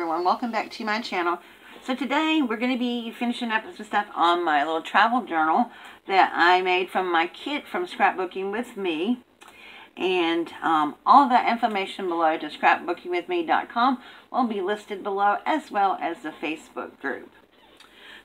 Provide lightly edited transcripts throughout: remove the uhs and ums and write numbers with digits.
everyone, welcome back to my channel. So today we're going to be finishing up some stuff on my little travel journal that I made from my kit from Scrapbooking with Me. And all that information below to scrapbookingwithme.com will be listed below, as well as the Facebook group.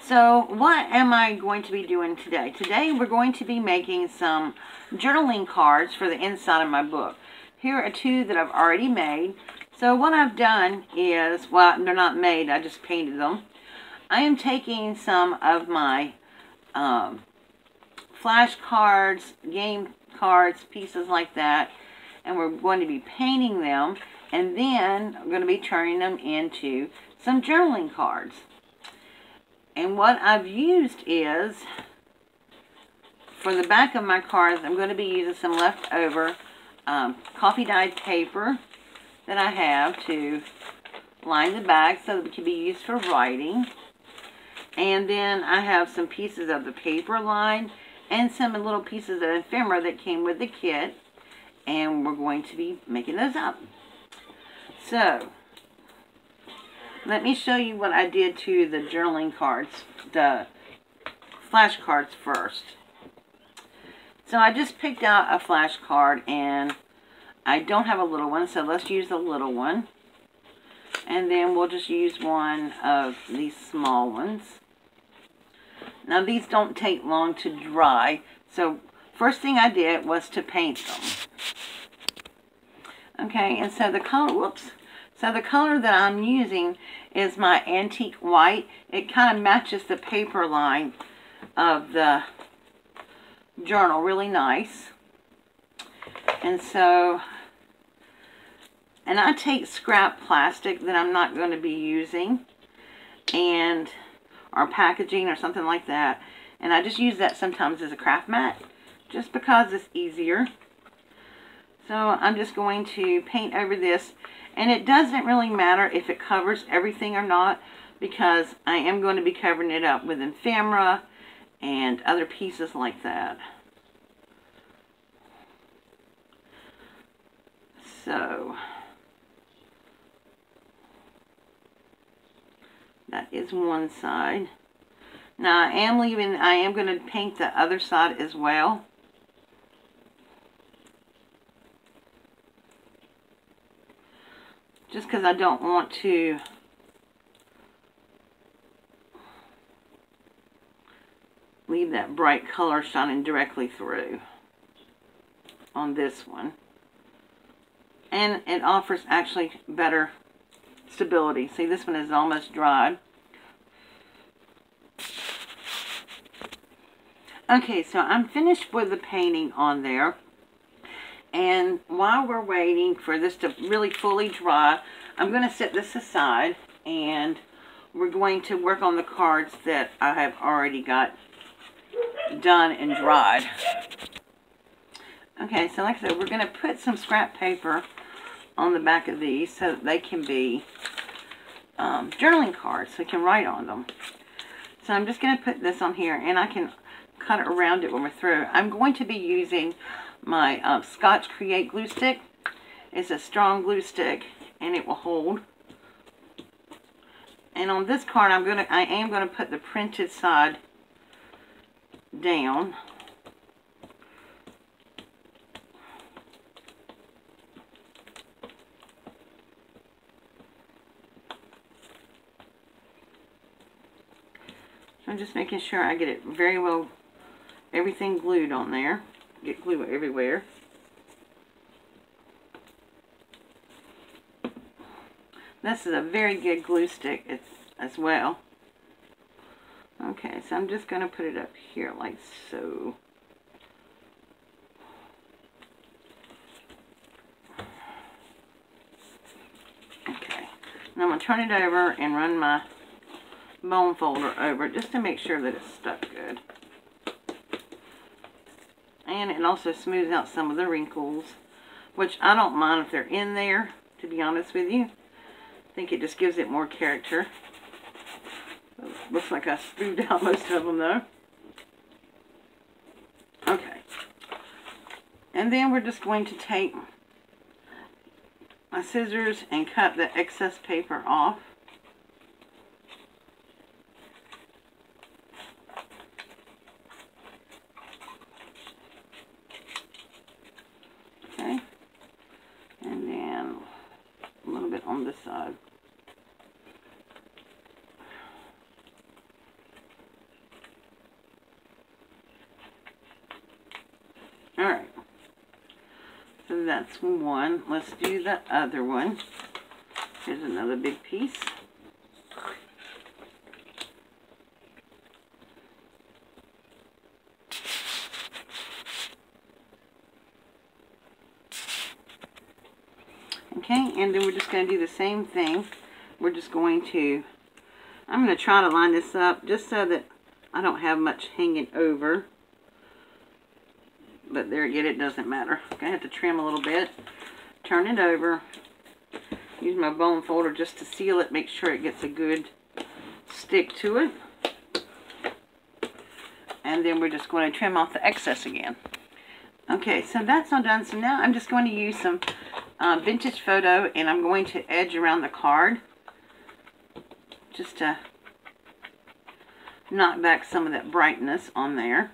So what am I going to be doing today? Today we're going to be making some journaling cards for the inside of my book. Here are two that I've already made. So what I've done is, well, they're not made, I just painted them. I am taking some of my flashcards, game cards, pieces like that, and we're going to be painting them, and then I'm going to be turning them into some journaling cards. And what I've used is, for the back of my cards, I'm going to be using some leftover coffee dyed paper that I have to line the back so that it can be used for writing. And then I have some pieces of the paper line and some little pieces of ephemera that came with the kit, and we're going to be making those up. So let me show you what I did to the journaling cards, the flashcards first. So I just picked out a flashcard, and I don't have a little one, so let's use the little one. And then we'll just use one of these small ones. Now these don't take long to dry, so first thing I did was to paint them. Okay, and so the color, so the color that I'm using is my antique white. It kind of matches the paper line of the journal really nice. And so, and I take scrap plastic that I'm not going to be using, and or packaging or something like that, and I just use that sometimes as a craft mat just because it's easier. So I'm just going to paint over this, and it doesn't really matter if it covers everything or not, because I am going to be covering it up with ephemera and other pieces like that. So that is one side. Now I am going to paint the other side as well. Just because I don't want to leave that bright color shining directly through on this one. And it offers actually better stability. See, this one is almost dried. Okay, so I'm finished with the painting on there. And while we're waiting for this to really fully dry, I'm going to set this aside, and we're going to work on the cards that I have already got done and dried. Okay, so like I said, we're going to put some scrap paper on the back of these so that they can be journaling cards, so we can write on them. So I'm just going to put this on here, and I can cut it around it when we're through. I'm going to be using my Scotch Create glue stick. It's a strong glue stick, and it will hold. And on this card, I am going to put the printed side down. I'm just making sure I get it very well, everything glued on there. Get glue everywhere. This is a very good glue stick as well. Okay, so I'm just going to put it up here like so. Okay, now I'm going to turn it over and run my bone folder over it just to make sure that it's stuck good. And it also smooths out some of the wrinkles, which I don't mind if they're in there, to be honest with you. I think it just gives it more character. Looks like I smoothed out most of them though. Okay. And then we're just going to take my scissors and cut the excess paper off. on this side. Alright. So that's one. Let's do the other one. Here's another big piece. Okay, and then we're just going to do the same thing. We're just going to, I'm going to try to line this up just so that I don't have much hanging over. But there again, it doesn't matter. I'm going to have to trim a little bit. Turn it over. Use my bone folder just to seal it. Make sure it gets a good stick to it. And then we're just going to trim off the excess again. Okay, so that's all done. So now I'm just going to use some vintage photo, and I'm going to edge around the card just to knock back some of that brightness on there.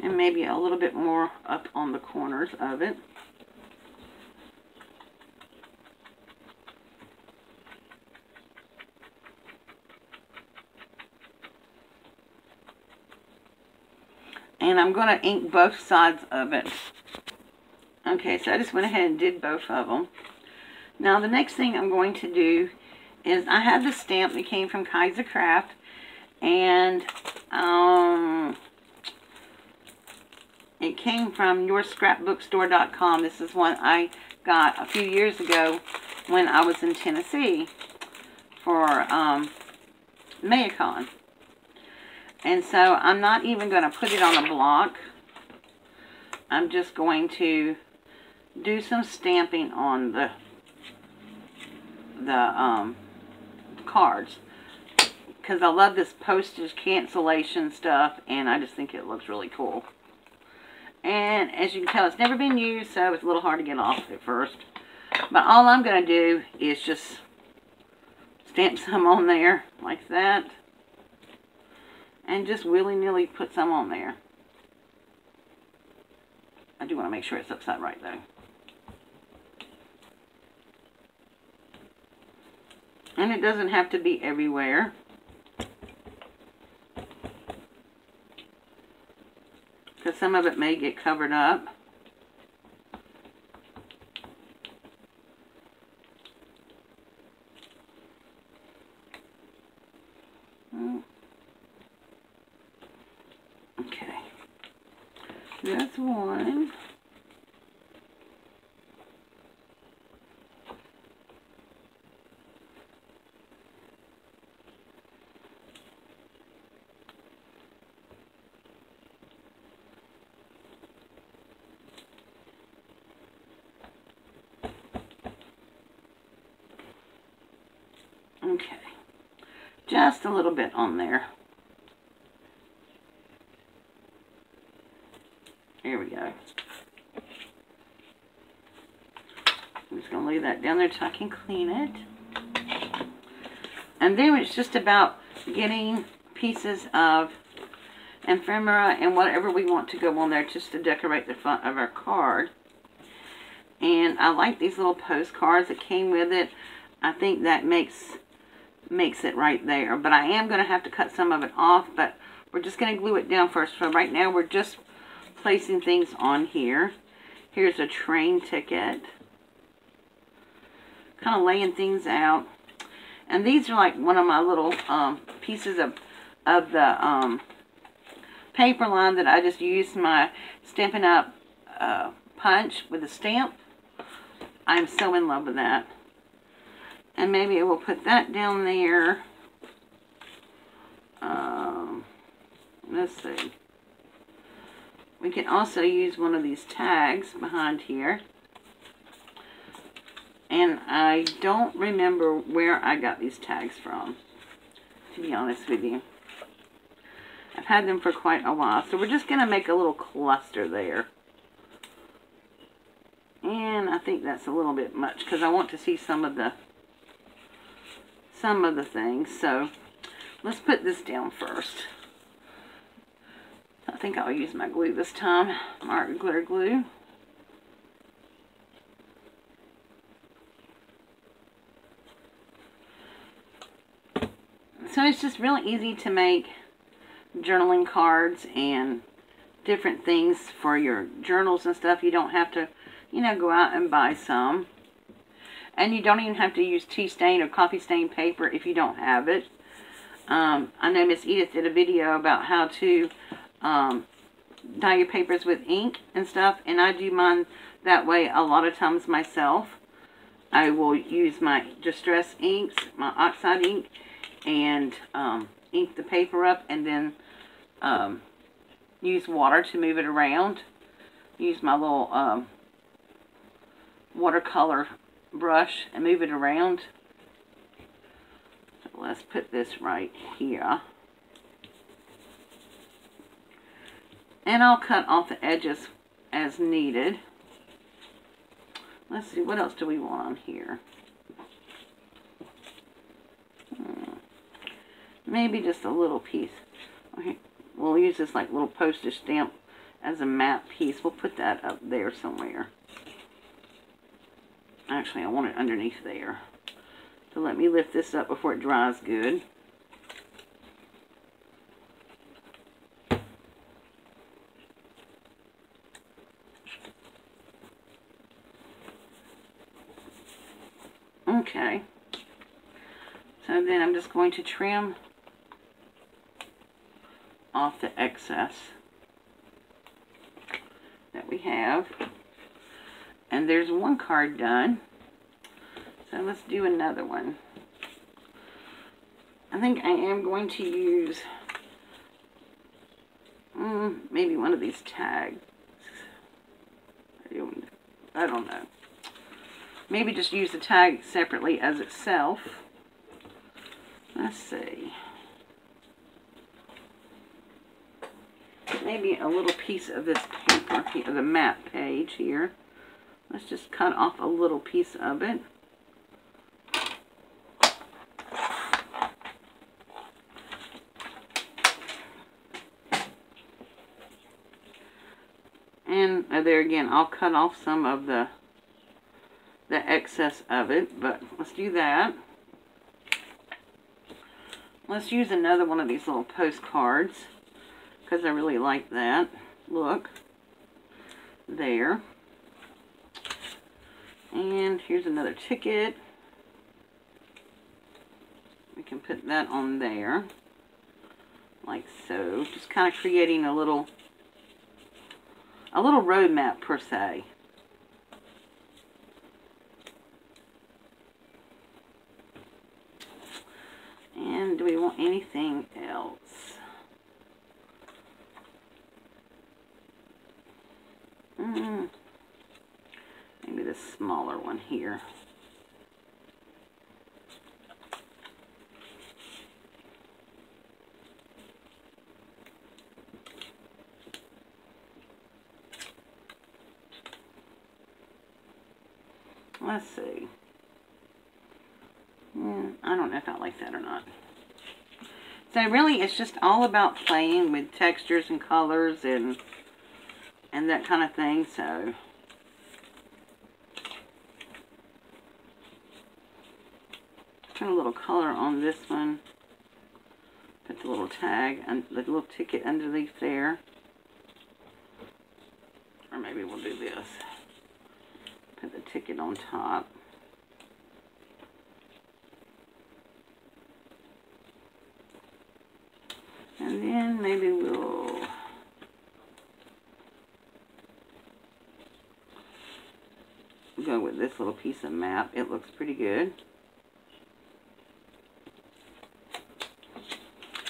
And maybe a little bit more up on the corners of it. And I'm going to ink both sides of it. Okay, so I just went ahead and did both of them. Now the next thing I'm going to do is I have this stamp that came from Kaiser Craft, and it came from yourscrapbookstore.com. This is one I got a few years ago when I was in Tennessee for Mayacon. And so I'm not even going to put it on a block. I'm just going to do some stamping on the cards, because I love this postage cancellation stuff, and I just think it looks really cool. And as you can tell, it's never been used, so it's a little hard to get off at first. But all I'm going to do is just stamp some on there like that. And just willy-nilly put some on there. I do want to make sure it's upside right though. And it doesn't have to be everywhere. Because some of it may get covered up. Okay, that's one. Okay, just a little bit on there. There we go. I'm just going to leave that down there till I can clean it. And then it's just about getting pieces of ephemera and whatever we want to go on there just to decorate the front of our card. And I like these little postcards that came with it. I think that makes it right there. But I am going to have to cut some of it off, but we're just going to glue it down first. So right now we're just placing things on here. Here's a train ticket. Kind of laying things out. And these are like one of my little pieces of the paper line that I just used my Stampin' Up! Punch with a stamp. I'm so in love with that. And maybe I will put that down there. Let's see. We can also use one of these tags behind here. And I don't remember where I got these tags from, to be honest with you. I've had them for quite a while. So we're just going to make a little cluster there. And I think that's a little bit much because I want to see some of the some of the things. So let's put this down first. I think I'll use my glue this time, Mark glitter glue. So it's just really easy to make journaling cards and different things for your journals and stuff. You don't have to, you know, go out and buy some. And you don't even have to use tea stain or coffee stain paper if you don't have it. I know Miss Edith did a video about how to dye your papers with ink and stuff. And I do mine that way a lot of times myself. I will use my Distress inks, my oxide ink, and ink the paper up, and then use water to move it around. Use my little watercolor brush and move it around. So let's put this right here. And I'll cut off the edges as needed. Let's see, what else do we want on here? Maybe just a little piece. Okay. We'll use this like little postage stamp as a map piece. We'll put that up there somewhere. Actually, I want it underneath there. So let me lift this up before it dries good. Okay. So then I'm just going to trim off the excess that we have. And there's one card done. So let's do another one. I think I am going to use maybe one of these tags. I don't know. Maybe just use the tag separately as itself. Let's see. Maybe a little piece of this paper here, the map page here. Let's just cut off a little piece of it. And there again, I'll cut off some of the excess of it, but let's do that. Let's use another one of these little postcards, because I really like that look. There. And here's another ticket. We can put that on there, like so. Just kind of creating a little road map per se. And do we want anything else? Maybe this smaller one here. Let's see. I don't know if I like that or not. So really, it's just all about playing with textures and colors and that kind of thing. So put a little color on this one. Put the little tag and the little ticket underneath there. Or maybe we'll do this. Put the ticket on top. And then maybe we'll go with this little piece of map. It looks pretty good.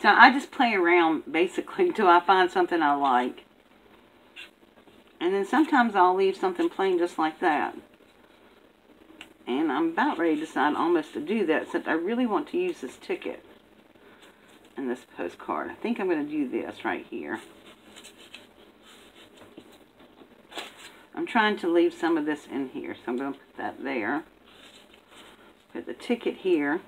So I just play around basically until I find something I like. And then sometimes I'll leave something plain just like that. And I'm about ready to decide almost to do that, except I really want to use this ticket and this postcard. I think I'm going to do this right here. I'm trying to leave some of this in here, so I'm going to put that there. Put the ticket here.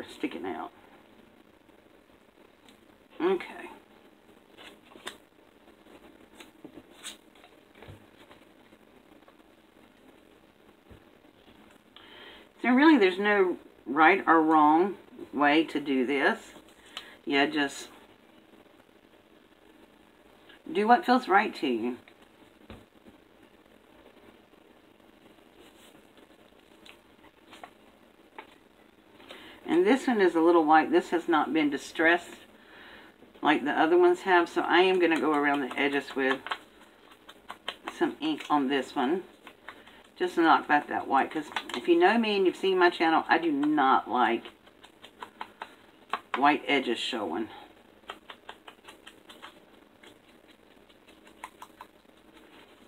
there sticking out. Okay. So really there's no right or wrong way to do this. Yeah, just do what feels right to you. And this one is a little white. This has not been distressed like the other ones have. So I am going to go around the edges with some ink on this one. Just to knock back that white. Because if you know me and you've seen my channel, I do not like white edges showing.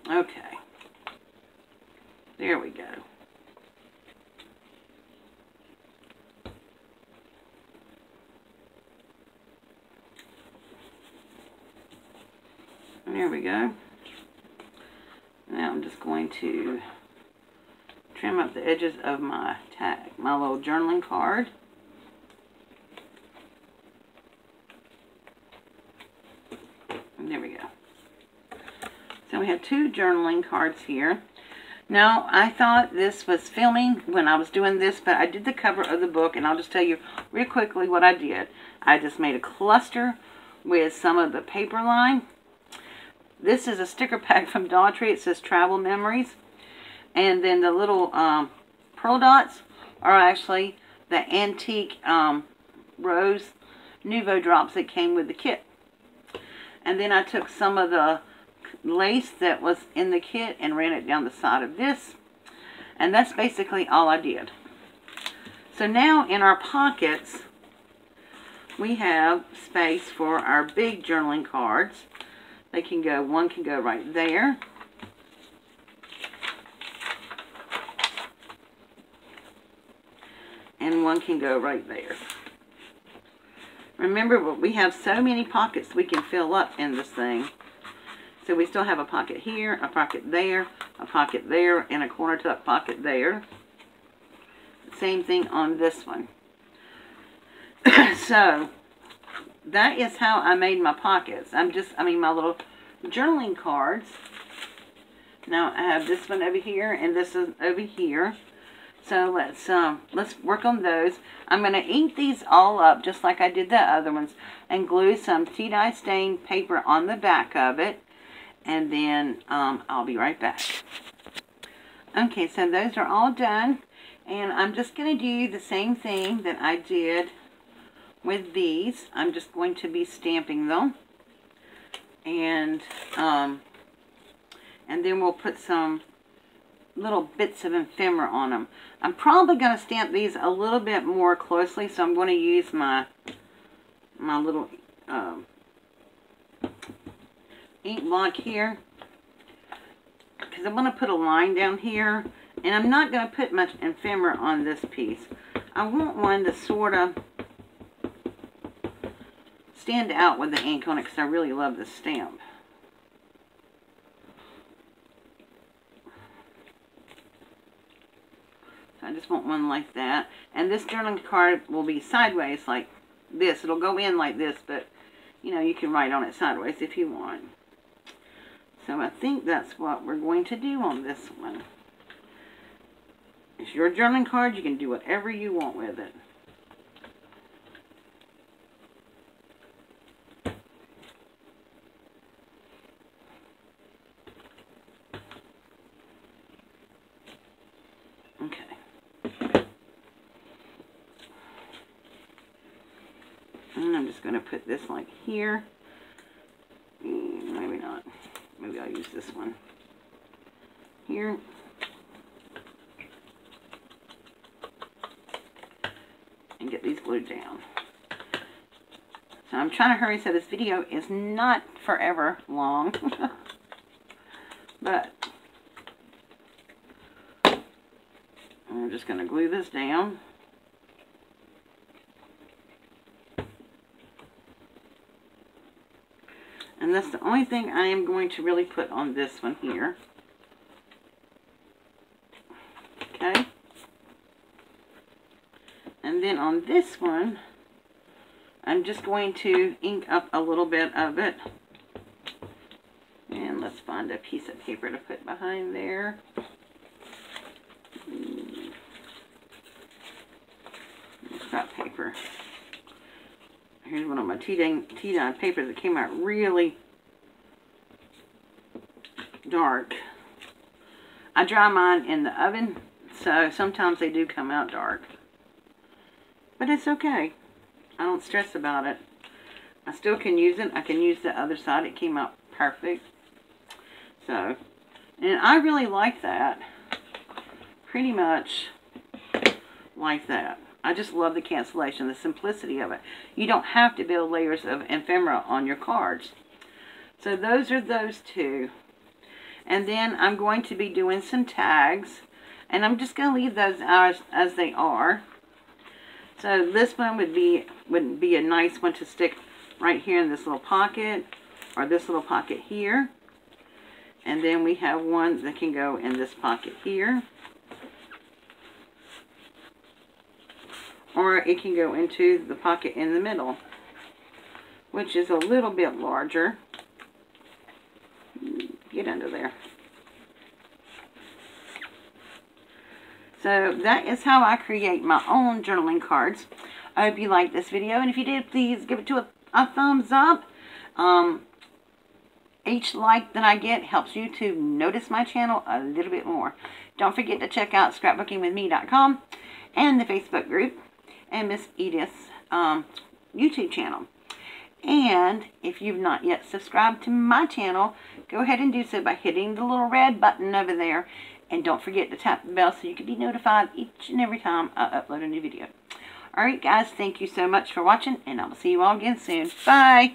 Okay. There we go. There we go. Now I'm just going to trim up the edges of my tag, my little journaling card. And there we go. So we have 2 journaling cards here. Now, I thought this was filming when I was doing this, but I did the cover of the book, and I'll just tell you real quickly what I did. I just made a cluster with some of the paper line. This is a sticker pack from Dollar Tree. It says Travel Memories. And then the little pearl dots are actually the antique Rose Nouveau drops that came with the kit. And then I took some of the lace that was in the kit and ran it down the side of this. And that's basically all I did. So now in our pockets, we have space for our big journaling cards. They can go, one can go right there. And one can go right there. Remember, we have so many pockets we can fill up in this thing. So we still have a pocket here, a pocket there, and a corner tuck pocket there. Same thing on this one. So that is how I made my pockets. My little journaling cards. Now I have this one over here, and this is over here. So let's work on those. I'm going to ink these all up just like I did the other ones, and glue some tea dye stained paper on the back of it, and then I'll be right back. Okay, so those are all done, and I'm just going to do the same thing that I did with these. I'm just going to be stamping them, and then we'll put some little bits of ephemera on them. I'm probably going to stamp these a little bit more closely, so I'm going to use my little ink block here, because I want to put a line down here, and I'm not going to put much ephemera on this piece. I want one to sort of stand out with the ink on it, because I really love the stamp. I just want one like that. And this journaling card will be sideways like this. It'll go in like this, but, you know, you can write on it sideways if you want. So I think that's what we're going to do on this one. It's your journaling card. You can do whatever you want with it. And I'm just going to put this like here. Maybe not. Maybe I'll use this one here. And get these glued down. So I'm trying to hurry so this video is not forever long. But I'm just going to glue this down. And that's the only thing I am going to really put on this one here. Okay. And then on this one, I'm just going to ink up a little bit of it. And let's find a piece of paper to put behind there. Scrap paper. Here's one of my tea-dye papers that came out really dark. I dry mine in the oven, so sometimes they do come out dark. But it's okay. I don't stress about it. I still can use it. I can use the other side. It came out perfect. So, and I really like that. Pretty much like that. I just love the cancellation, the simplicity of it. You don't have to build layers of ephemera on your cards. So those are those two. And then I'm going to be doing some tags. And I'm just going to leave those as they are. So this one would be a nice one to stick right here in this little pocket. Or this little pocket here. And then we have one that can go in this pocket here. Or it can go into the pocket in the middle, which is a little bit larger. Get under there. So that is how I create my own journaling cards. I hope you liked this video, and if you did, please give it to a thumbs up. Each like that I get helps you to notice my channel a little bit more. Don't forget to check out scrapbookingwithme.com and the Facebook group and Miss Edith's YouTube channel. And if you've not yet subscribed to my channel, go ahead and do so by hitting the little red button over there. And don't forget to tap the bell so you can be notified each and every time I upload a new video. Alright guys, thank you so much for watching, and I will see you all again soon. Bye!